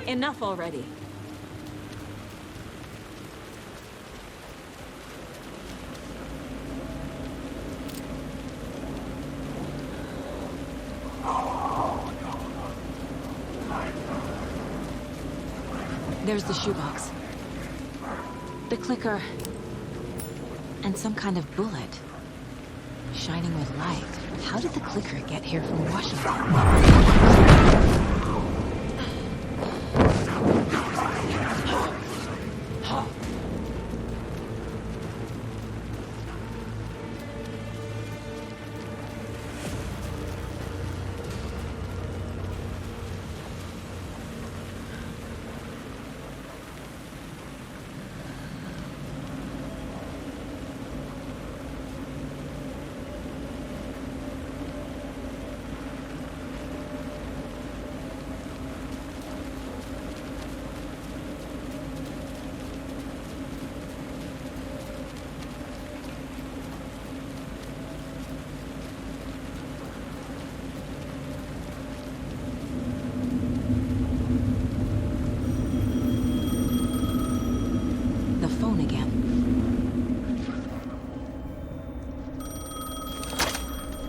Enough already. There's the shoebox. The clicker. And some kind of bullet. Shining with light. How did the clicker get here from Washington?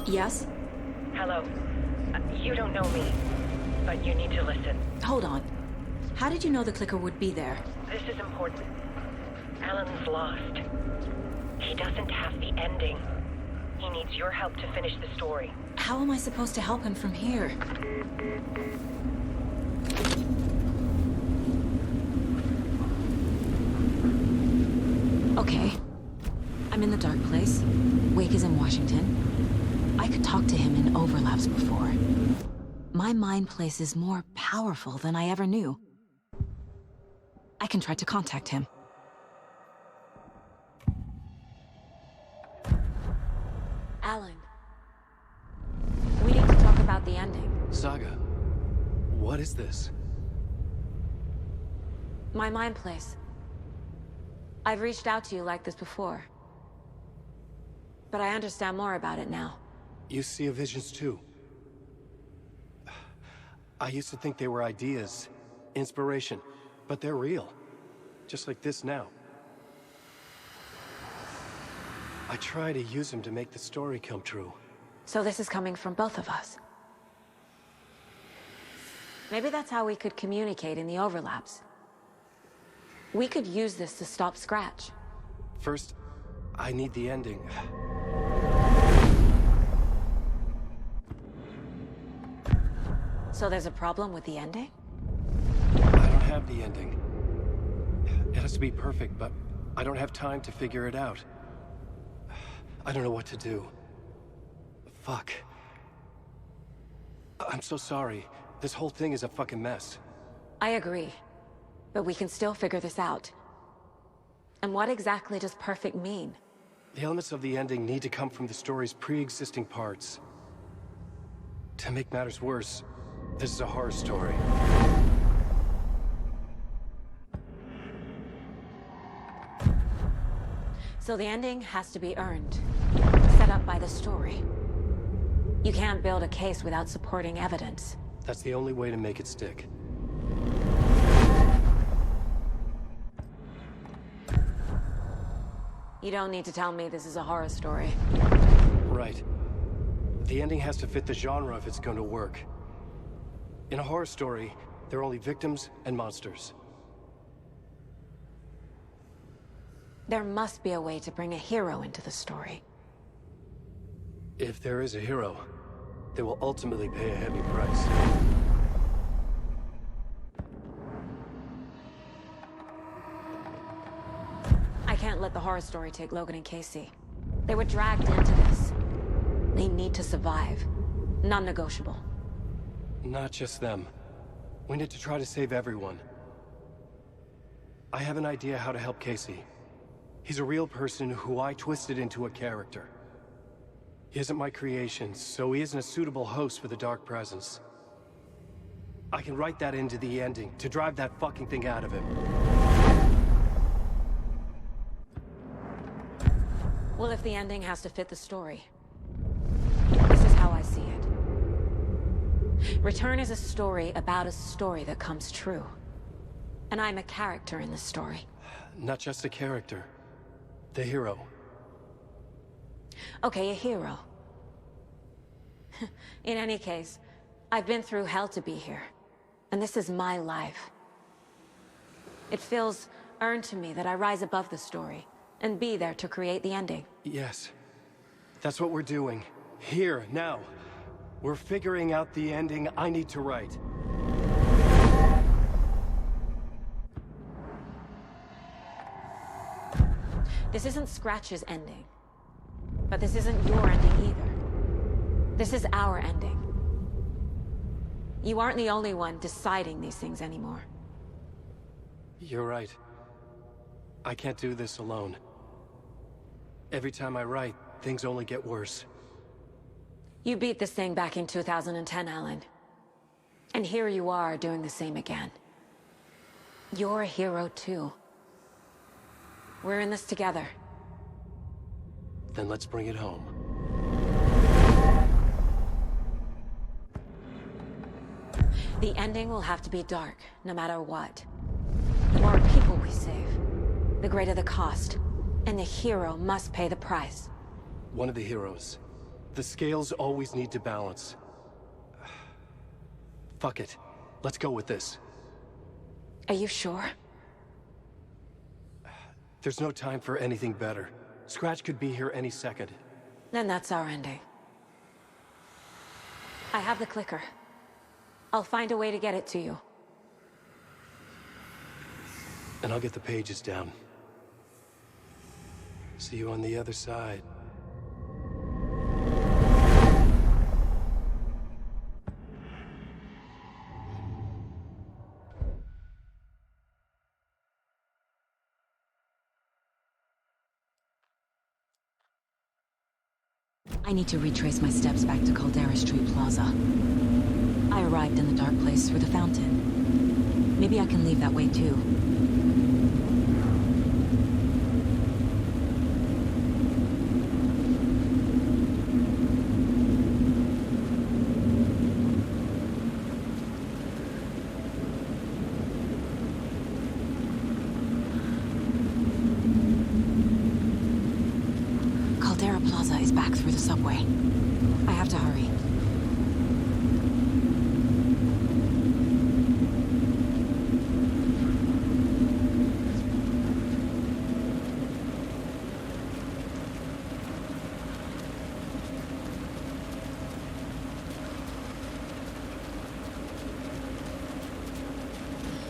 Yes? Hello. You don't know me, but you need to listen. Hold on. How did you know the clicker would be there? This is important. Alan's lost. He doesn't have the ending. He needs your help to finish the story. How am I supposed to help him from here? Okay. I'm in the dark place. Wake is in Washington. I could talk to him in overlaps before. My mind place is more powerful than I ever knew. I can try to contact him. Alan. We need to talk about the ending. Saga, what is this? My mind place. I've reached out to you like this before. But I understand more about it now. You see visions too. I used to think they were ideas, inspiration, but they're real. Just like this now. I try to use them to make the story come true. So this is coming from both of us. Maybe that's how we could communicate in the overlaps. We could use this to stop Scratch. First, I need the ending. So there's a problem with the ending? I don't have the ending. It has to be perfect, but I don't have time to figure it out. I don't know what to do. Fuck. I'm so sorry. This whole thing is a fucking mess. I agree. But we can still figure this out. And what exactly does perfect mean? The elements of the ending need to come from the story's pre-existing parts. To make matters worse, this is a horror story. So the ending has to be earned. Set up by the story. You can't build a case without supporting evidence. That's the only way to make it stick. You don't need to tell me this is a horror story. Right. The ending has to fit the genre if it's going to work. In a horror story, there are only victims and monsters. There must be a way to bring a hero into the story. If there is a hero, they will ultimately pay a heavy price. I can't let the horror story take Logan and Casey. They were dragged into this. They need to survive. Non-negotiable. Not just them. We need to try to save everyone. I have an idea how to help Casey. He's a real person who I twisted into a character. He isn't my creation, so he isn't a suitable host for the Dark Presence. I can write that into the ending to drive that fucking thing out of him. Well, if the ending has to fit the story, this is how I see it. Return is a story about a story that comes true. And I'm a character in this story. Not just a character. The hero. Okay, a hero. In any case, I've been through hell to be here. And this is my life. It feels earned to me that I rise above the story and be there to create the ending. Yes. That's what we're doing. Here, now. We're figuring out the ending I need to write. This isn't Scratch's ending. But this isn't your ending either. This is our ending. You aren't the only one deciding these things anymore. You're right. I can't do this alone. Every time I write, things only get worse. You beat this thing back in 2010, Alan. And here you are doing the same again. You're a hero too. We're in this together. Then let's bring it home. The ending will have to be dark, no matter what. The more people we save, the greater the cost. And the hero must pay the price. One of the heroes. The scales always need to balance. Fuck it. Let's go with this. Are you sure? There's no time for anything better. Scratch could be here any second. Then that's our ending. I have the clicker. I'll find a way to get it to you. And I'll get the pages down. See you on the other side. I need to retrace my steps back to Caldera Street Plaza. I arrived in the dark place through the fountain. Maybe I can leave that way too. Caldera Plaza is back through the subway. I have to hurry.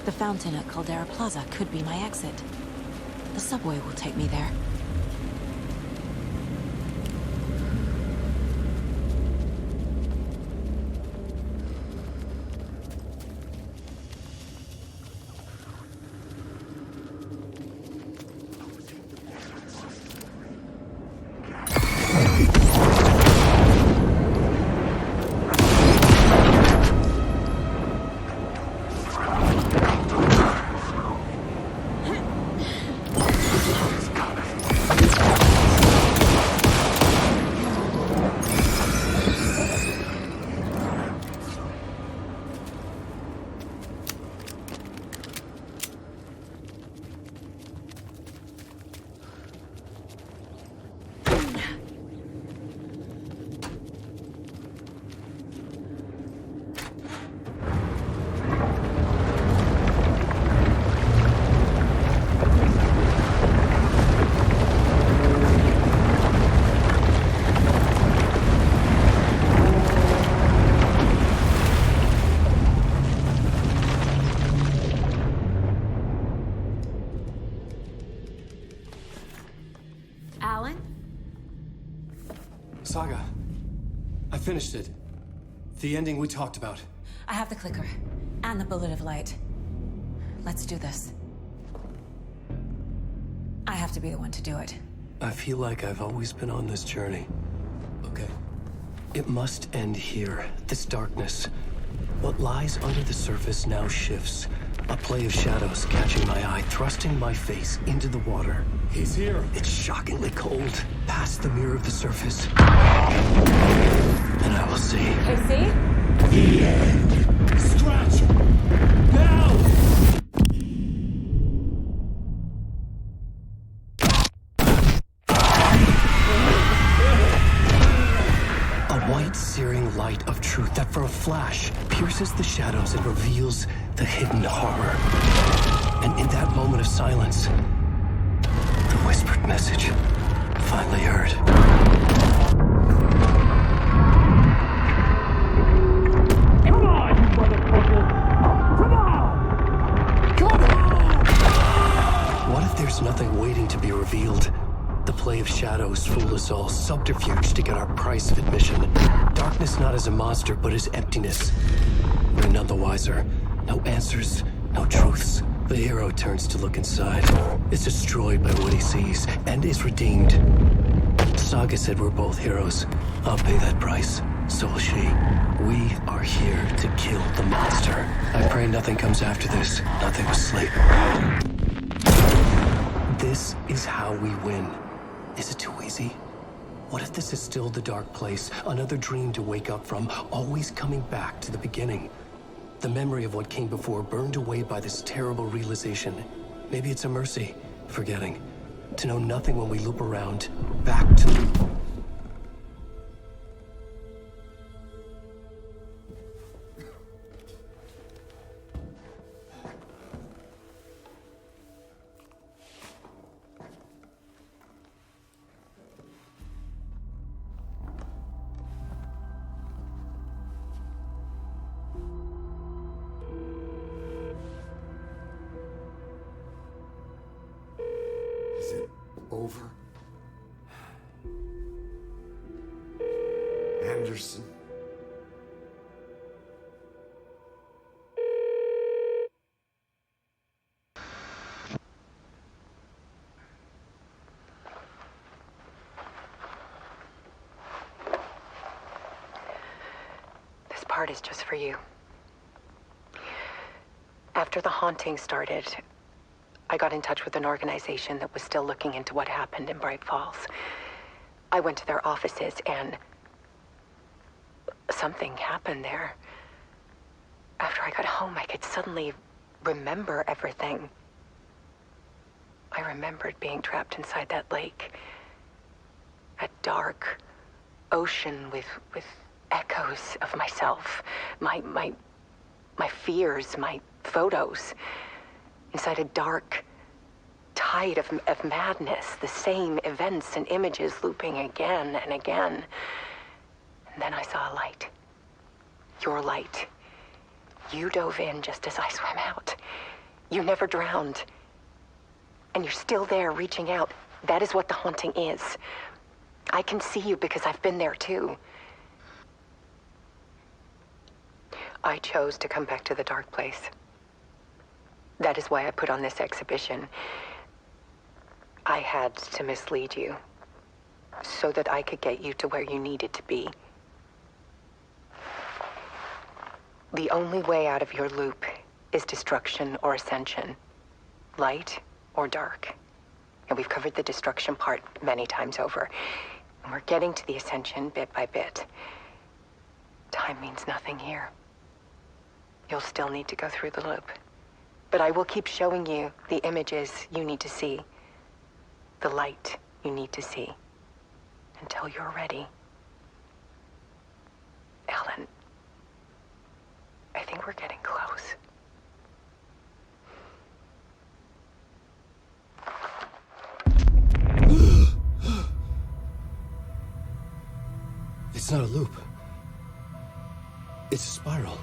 The fountain at Caldera Plaza could be my exit. The subway will take me there. Alan? Saga. I finished it. The ending we talked about. I have the clicker. And the bullet of light. Let's do this. I have to be the one to do it. I feel like I've always been on this journey. Okay. It must end here. This darkness. What lies under the surface now shifts. A play of shadows catching my eye, thrusting my face into the water. He's here. It's shockingly cold. Past the mirror of the surface. And I will see. Casey? The end. Scratch! Now! searing light of truth that for a flash pierces the shadows and reveals the hidden horror. And in that moment of silence, the whispered message finally heard. Come on, you motherfucker! Come on! Come on! What if there's nothing waiting to be revealed? The play of shadows fool us all, subterfuge to get our price of admission. Darkness not as a monster, but as emptiness. We're none the wiser. No answers, no truths. The hero turns to look inside, is destroyed by what he sees, and is redeemed. Saga said we're both heroes. I'll pay that price. So will she. We are here to kill the monster. I pray nothing comes after this. Nothing will sleep. This is how we win. Is it too easy? What if this is still the dark place, another dream to wake up from, always coming back to the beginning? The memory of what came before burned away by this terrible realization. Maybe it's a mercy, forgetting. To know nothing when we loop around, back to... Is it over? Anderson? This part is just for you. After the haunting started, I got in touch with an organization that was still looking into what happened in Bright Falls. I went to their offices and something happened there. After I got home, I could suddenly remember everything. I remembered being trapped inside that lake. A dark ocean with echoes of myself, my fears, my photos. Inside a dark tide of madness, the same events and images looping again and again. And then I saw a light. Your light. You dove in just as I swam out. You never drowned. And you're still there reaching out. That is what the haunting is. I can see you because I've been there too. I chose to come back to the dark place. That is why I put on this exhibition. I had to mislead you, so that I could get you to where you needed to be. The only way out of your loop is destruction or ascension, light or dark. And we've covered the destruction part many times over. And we're getting to the ascension bit by bit. Time means nothing here. You'll still need to go through the loop. But I will keep showing you the images you need to see, the light you need to see, until you're ready. Ellen, I think we're getting close. It's not a loop. It's a spiral.